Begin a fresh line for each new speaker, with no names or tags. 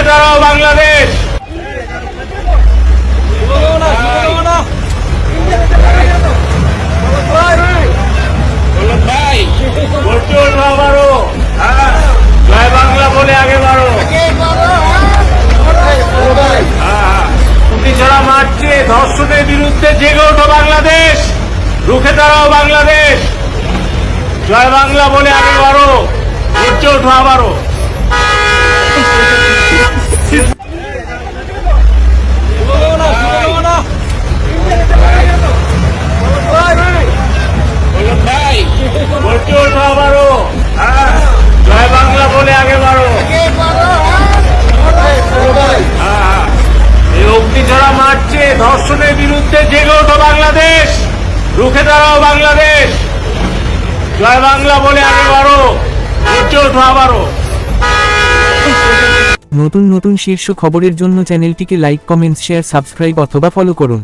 রুখে দাঁড়াও বাংলাদেশ। জয় বাংলা বলে আগে বাড়ো। ছড়া মারছে ধর্ষণের বিরুদ্ধে জেগে ওঠো বাংলাদেশ, রুখে দাঁড়াও বাংলাদেশ। জয় বাংলা বলে আগে বাড়ো, উঠে ওঠো আবারও। উঠে ওঠো আবারও। জয় বাংলা বলে আগে বাড়ো। এই অগ্নিঝরা মারছে ধর্ষণের বিরুদ্ধে জেগে ওঠো বাংলাদেশ, রুখে দাঁড়াও বাংলাদেশ। জয় বাংলা বলে আগে বাড়ো, উঠে ওঠো আবারও।
নতুন নতুন শীর্ষ খবরের জন্য চ্যানেলটিকে লাইক, কমেন্টস, শেয়ার, সাবস্ক্রাইব অথবা ফলো করুন।